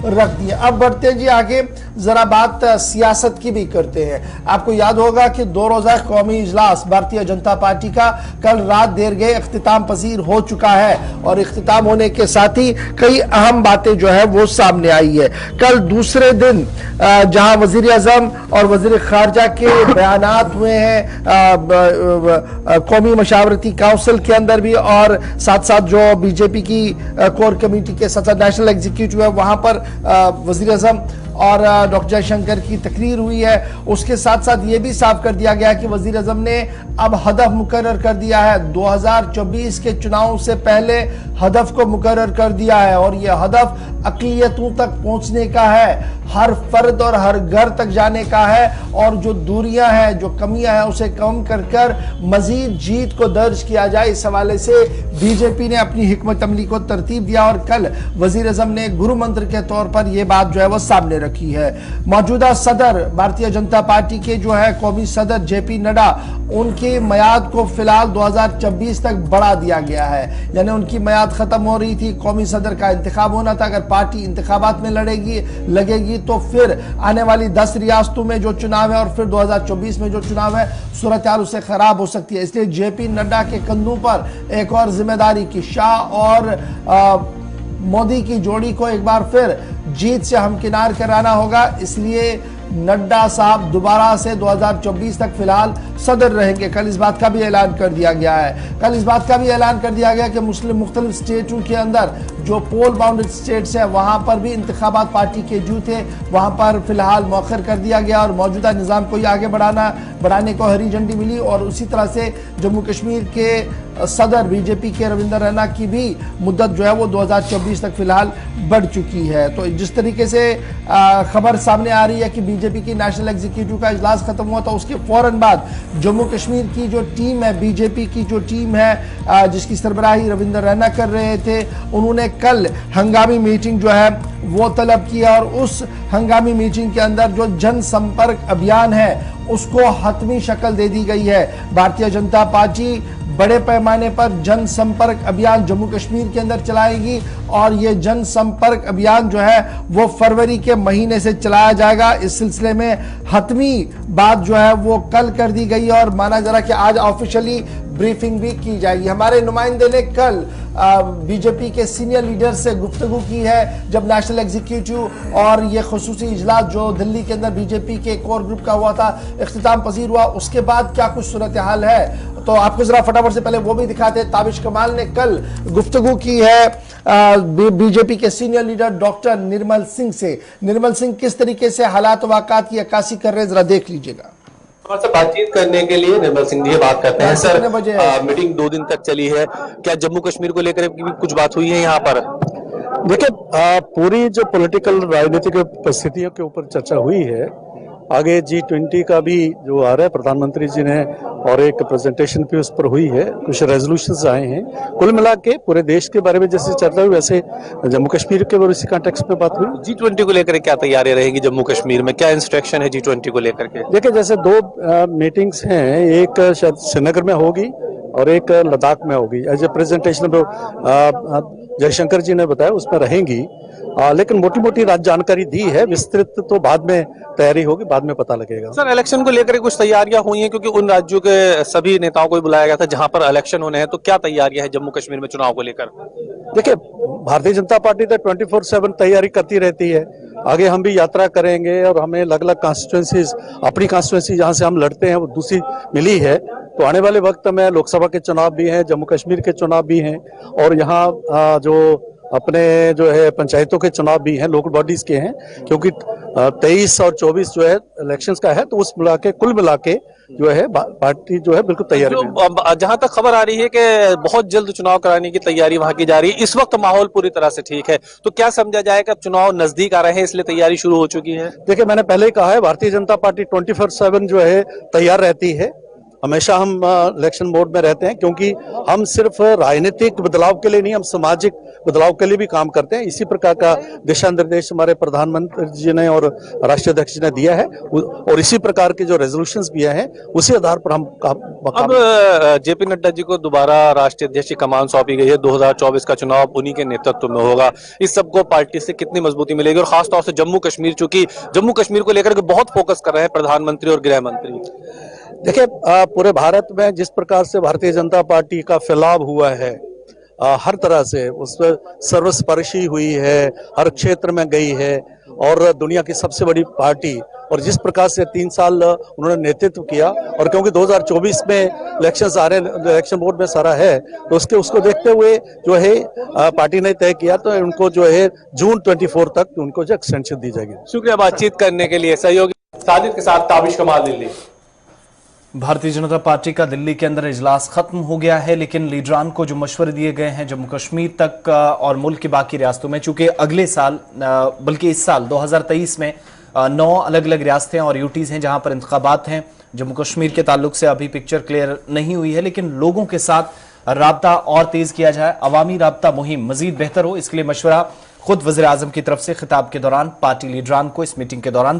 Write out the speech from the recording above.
रख दिए। अब बढ़ते हैं जी आगे, जरा बात सियासत की भी करते हैं। आपको याद होगा कि 2 रोजा कौमी इजलास भारतीय जनता पार्टी का कल रात देर गए इख्तिताम पजीर हो चुका है और इख्तिताम होने के साथ ही कई अहम बातें जो है वो सामने आई है। कल दूसरे दिन जहां वजीर आजम और वजीर खारजा के बयानात हुए हैं कौमी मशावरती काउंसिल के अंदर भी, और साथ साथ जो बीजेपी की कोर कमेटी के साथ नेशनल एग्जीक्यूटिव है वहां पर वजीर आजम और डॉक्टर जयशंकर की तकरीर हुई है। उसके साथ साथ ये भी साफ कर दिया गया कि वजीर आजम ने अब हदफ मुकर्रर कर दिया है, 2024 के चुनाव से पहले हदफ को मुकर्रर कर दिया है और यह हदफ अक़लियतों तक पहुंचने का है, हर फर्द और हर घर तक जाने का है और जो दूरियां हैं, जो कमियां हैं उसे कम कर मजीद जीत को दर्ज किया जाए। इस हवाले से बीजेपी ने अपनी हिकमत अमली को तरतीब दिया और कल वजीर आजम ने गुरु मंत्र के तौर पर यह बात जो है वो सामने रखी है। मौजूदा सदर भारतीय जनता पार्टी के जो है कौमी सदर जेपी नड्डा, उनकी मियाद को फिलहाल 2026 तक बढ़ा दिया गया है, यानी उनकी मियाद खत्म हो रही थी, कौमी सदर का इंतखाब होना था। अगर पार्टी इंतखाबात में लगेगी तो फिर आने वाली 10 रियासतों में जो चुनाव है और फिर 2024 में जो चुनाव है, सूरत हाल उससे खराब हो सकती है। इसलिए जेपी नड्डा के कंधों पर एक और जिम्मेदारी की, शाह और मोदी की जोड़ी को एक बार फिर जीत से हमकिनार कराना होगा। इसलिए नड्डा साहब दोबारा से 2024 तक फिलहाल सदर रहेंगे। कल इस बात का भी ऐलान कर दिया गया है। कल इस बात का भी ऐलान कर दिया गया कि मुख्तलिफ स्टेटों के अंदर जो पोल बाउंडेड स्टेट्स हैं वहां पर भी इंतखाबात पार्टी के जू थे, वहां पर फिलहाल मौखर कर दिया गया और मौजूदा निज़ाम को आगे बढ़ाने को हरी झंडी मिली। और उसी तरह से जम्मू कश्मीर के सदर बीजेपी के रविंद्र रैना की भी मुद्दत जो है वो 2024 तक फिलहाल बढ़ चुकी है। तो जिस तरीके से खबर सामने आ रही है कि बीजेपी की नेशनल एग्जीक्यूटिव का इजलास खत्म हुआ था, उसके फौरन बाद जम्मू कश्मीर की जो टीम है, बीजेपी की जो टीम है जिसकी सरबराही रविंद्र रैना कर रहे थे, उन्होंने कल हंगामी मीटिंग जो है वो तलब किया और उस हंगामी मीटिंग के अंदर जो जनसंपर्क अभियान है उसको हतमी शक्ल दे दी गई है। भारतीय जनता पार्टी बड़े पैमाने पर जनसंपर्क अभियान जम्मू कश्मीर के अंदर चलाएगी और ये जनसंपर्क अभियान जो है वो फरवरी के महीने से चलाया जाएगा। इस सिलसिले में हतमी बात जो है वो कल कर दी गई और माना जा रहा कि आज ऑफिशियली ब्रीफिंग भी की जाएगी। हमारे नुमाइंदे ने कल बीजेपी के सीनियर लीडर से गुफ्तगू की है जब नेशनल एग्जीक्यूटिव और ये खुसूसी इजलास जो दिल्ली के अंदर बीजेपी के कोर ग्रुप का हुआ था इख्तिताम पजीर हुआ, उसके बाद क्या कुछ सूरत हाल है तो आपको जरा फटाफट से पहले वो भी दिखाते हैं। ताबिश कमाल ने कल गुफ्तगू की है बीजेपी के senior leader doctor Nirmal Singh से। निर्मल सिंह किस तरीके से हालात वाक़ात की अक्कासी कर रहे हैं, जरा देख लीजिएगा। से बातचीत करने के लिए निर्मल सिंह जी बात करते हैं। सर, मीटिंग 2 दिन तक चली है, क्या जम्मू कश्मीर को लेकर भी कुछ बात हुई है यहाँ पर? देखिए, पूरी जो पॉलिटिकल राजनीतिक परिस्थितियों के ऊपर चर्चा हुई है। आगे G20 का भी जो आ रहा है, प्रधानमंत्री जी ने और एक प्रेजेंटेशन भी उस पर हुई है, कुछ रेजोल्यूशंस आए हैं। कुल मिला के पूरे देश के बारे में जैसे चर्चा हुई वैसे जम्मू कश्मीर के इसी कॉन्टेक्स्ट में बात हुई। G20 को लेकर क्या तैयारी रहेगी जम्मू कश्मीर में, क्या इंस्ट्रक्शन है G20 को लेकर के? देखिए, जैसे 2 मीटिंग्स हैं, एक शायद श्रीनगर में होगी और एक लद्दाख में होगी। एज ए प्रेजेंटेशन जयशंकर जी ने बताया उसमें रहेंगी, लेकिन मोटी मोटी जानकारी दी है, विस्तृत तो बाद में तैयारी होगी, बाद में पता लगेगा। सर, इलेक्शन को लेकर कुछ तैयारियां हुई हैं क्योंकि उन राज्यों के सभी नेताओं को बुलाया गया था जहां पर इलेक्शन होने हैं, तो क्या तैयारियां हैं जम्मू कश्मीर में चुनाव को लेकर? देखिए, भारतीय जनता पार्टी तो 24/7 तैयारी करती रहती है। आगे हम भी यात्रा करेंगे और हमें अलग अलग कॉन्स्टिट्यूएंसीज, अपनी कॉन्स्टिट्यूएंसी जहां से हम लड़ते हैं वो दूसरी मिली है, तो आने वाले वक्त में लोकसभा के चुनाव भी हैं, जम्मू कश्मीर के चुनाव भी हैं और यहाँ जो अपने जो है पंचायतों के चुनाव भी हैं, लोकल बॉडीज के हैं, क्योंकि 23 और 24 जो है इलेक्शंस का है, तो उस मिला के कुल मिला के जो है पार्टी जो है बिल्कुल तैयारी में। जहां तक खबर आ रही है कि बहुत जल्द चुनाव कराने की तैयारी वहां की जा रही है, इस वक्त माहौल पूरी तरह से ठीक है, तो क्या समझा जाए कि अब चुनाव नजदीक आ रहे हैं इसलिए तैयारी शुरू हो चुकी है? देखिए, मैंने पहले ही कहा है भारतीय जनता पार्टी 24/7 जो है तैयार रहती है हमेशा हम इलेक्शन मोड में रहते हैं, क्योंकि हम सिर्फ राजनीतिक बदलाव के लिए नहीं, हम सामाजिक बदलाव के लिए भी काम करते हैं। इसी प्रकार का दिशा निर्देश हमारे प्रधानमंत्री जी ने और राष्ट्रीय अध्यक्ष ने दिया है, और इसी प्रकार के जो रेजोल्यूशंस भी हैं उसी आधार पर हम अब जेपी नड्डा जी को दोबारा राष्ट्रीय अध्यक्ष की कमान सौंपी गई है। 2024 का चुनाव उन्हीं के नेतृत्व में होगा। इस सबको पार्टी से कितनी मजबूती मिलेगी, और खासतौर से जम्मू कश्मीर, चूंकि जम्मू कश्मीर को लेकर के बहुत फोकस कर रहे हैं प्रधानमंत्री और गृह मंत्री। देखिए, पूरे भारत में जिस प्रकार से भारतीय जनता पार्टी का फैलाव हुआ है, हर तरह से उस पर सर्वस्पर्शी हुई है, हर क्षेत्र में गई है, और दुनिया की सबसे बड़ी पार्टी, और जिस प्रकार से 3 साल उन्होंने नेतृत्व किया, और क्योंकि 2024 में इलेक्शंस आ रहे, इलेक्शन बोर्ड में सारा है, तो उसको देखते हुए जो है पार्टी ने तय किया, तो उनको जो है जून 24 तक उनको जो एक्सटेंशन दी जाएगी। शुक्रिया बातचीत करने के लिए। सहयोगी साजिद के साथ ताबिश कमाल, दिल्ली। भारतीय जनता पार्टी का दिल्ली के अंदर इजलास खत्म हो गया है, लेकिन लीडरान को जो मशवरे दिए गए हैं जम्मू कश्मीर तक और मुल्क की बाकी रियासतों में, चूंकि अगले साल बल्कि इस साल 2023 में 9 अलग अलग रियासतें और यूटीज हैं जहां पर इंतखाबात हैं। जम्मू कश्मीर के ताल्लुक से अभी पिक्चर क्लियर नहीं हुई है, लेकिन लोगों के साथ राब्ता और तेज किया जाए, अवामी राब्ता मुहिम मजीद बेहतर हो, इसके लिए मशवरा खुद वज़ीर आज़म की तरफ से खिताब के दौरान पार्टी लीडरान को इस मीटिंग के दौरान